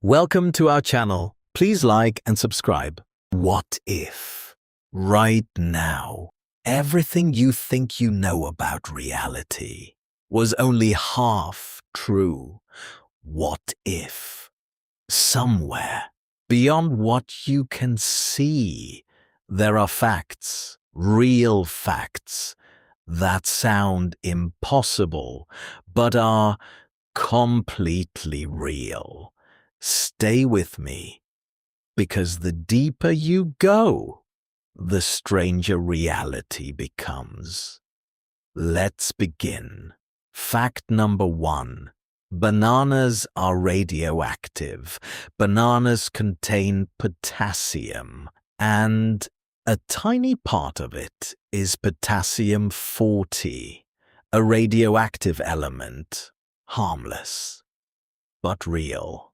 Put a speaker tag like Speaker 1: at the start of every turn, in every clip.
Speaker 1: Welcome to our channel. Please like and subscribe. What if, right now, everything you think you know about reality was only half true? What if, somewhere beyond what you can see, there are facts, real facts, that sound impossible but are completely real? Stay with me, because the deeper you go, the stranger reality becomes. Let's begin. Fact number 1. Bananas are radioactive. Bananas contain potassium, and a tiny part of it is potassium-40, a radioactive element, harmless, but real.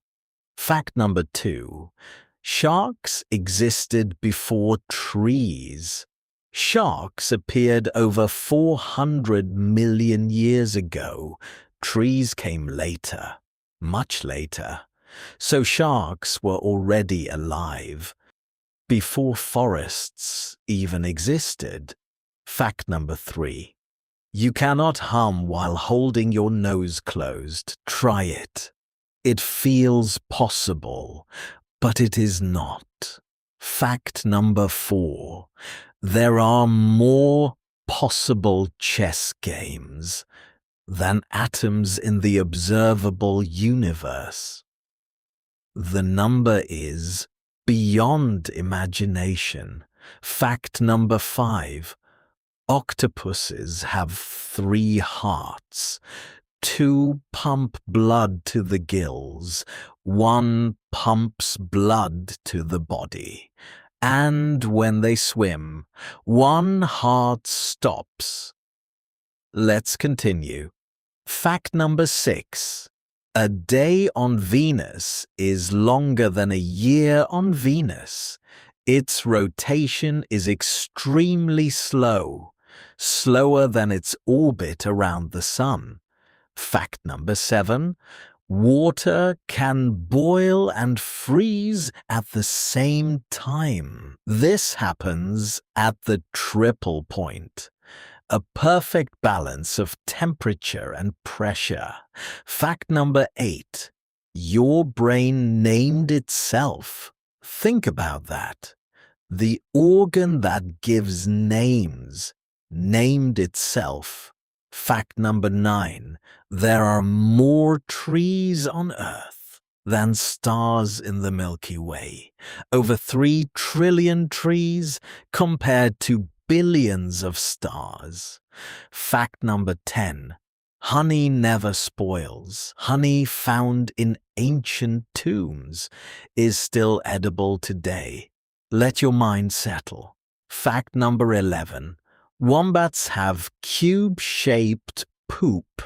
Speaker 1: Fact number 2. Sharks existed before trees. Sharks appeared over 400 million years ago. Trees came later, much later. So sharks were already alive, before forests even existed. Fact number 3. You cannot hum while holding your nose closed. Try it. It feels possible, but it is not. Fact number 4. There are more possible chess games than atoms in the observable universe. The number is beyond imagination. Fact number 5. Octopuses have 3 hearts. 2 pump blood to the gills, 1 pumps blood to the body. And when they swim, 1 heart stops. Let's continue. Fact number 6. A day on Venus is longer than a year on Venus. Its rotation is extremely slow, slower than its orbit around the Sun. Fact number 7. Water can boil and freeze at the same time. This happens at the triple point, a perfect balance of temperature and pressure. Fact number 8. Your brain named itself. Think about that. The organ that gives names named itself. Fact number 9. There are more trees on Earth than stars in the Milky Way. Over 3 trillion trees compared to billions of stars. Fact number 10. Honey never spoils. Honey found in ancient tombs is still edible today. Let your mind settle. Fact number 11. Wombats have cube-shaped poop.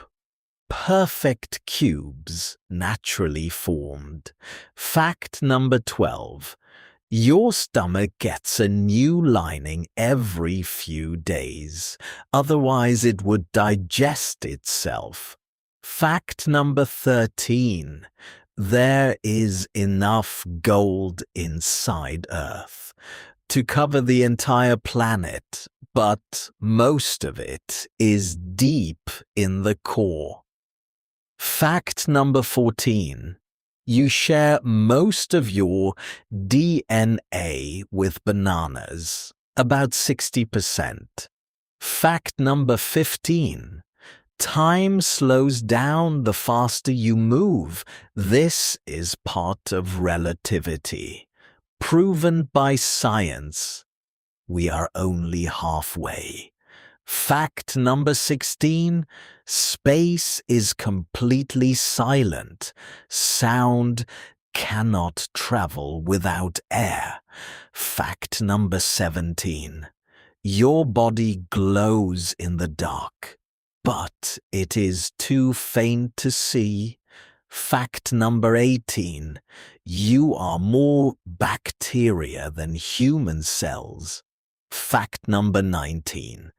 Speaker 1: Perfect cubes, naturally formed. Fact number 12. Your stomach gets a new lining every few days. Otherwise, it would digest itself. Fact number 13. There is enough gold inside Earth to cover the entire planet, but most of it is deep in the core. Fact number 14. You share most of your DNA with bananas, about 60%. Fact number 15. Time slows down the faster you move. This is part of relativity, proven by science. We are only halfway. Fact number 16. Space is completely silent. Sound cannot travel without air. Fact number 17. Your body glows in the dark, but it is too faint to see. Fact number 18. You are more bacteria than human cells. Fact number 19.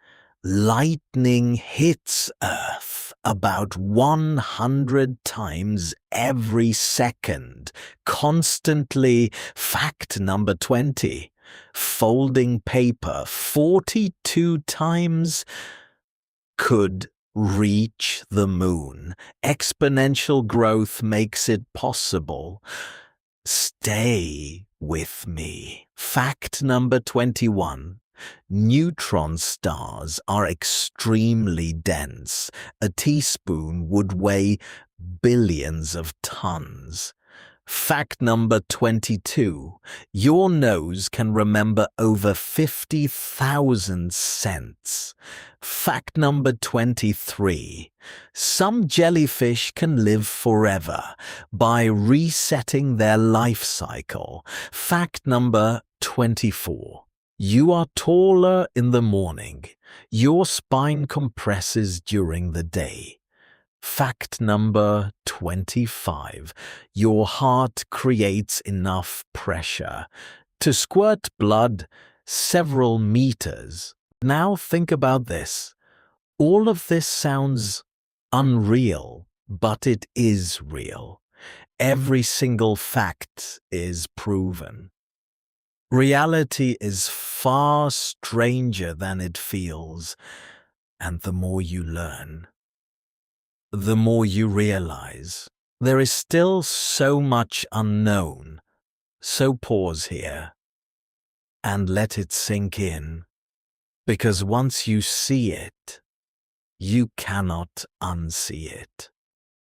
Speaker 1: Lightning hits Earth about 100 times every second, constantly. Fact number 20. Folding paper 42 times could reach the moon. Exponential growth makes it possible. Stay with me. Fact number 21. Neutron stars are extremely dense. A teaspoon would weigh billions of tons. Fact number 22. Your nose can remember over 50,000 scents. Fact number 23. Some jellyfish can live forever by resetting their life cycle. Fact number 24. You are taller in the morning. Your spine compresses during the day. Fact number 25. Your heart creates enough pressure to squirt blood several meters. Now think about this. All of this sounds unreal, but it is real. Every single fact is proven. Reality is far stranger than it feels, and the more you learn, the more you realize there is still so much unknown. So pause here and let it sink in, because once you see it, you cannot unsee it.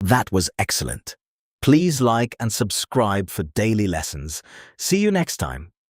Speaker 1: That was excellent. Please like and subscribe for daily lessons. See you next time.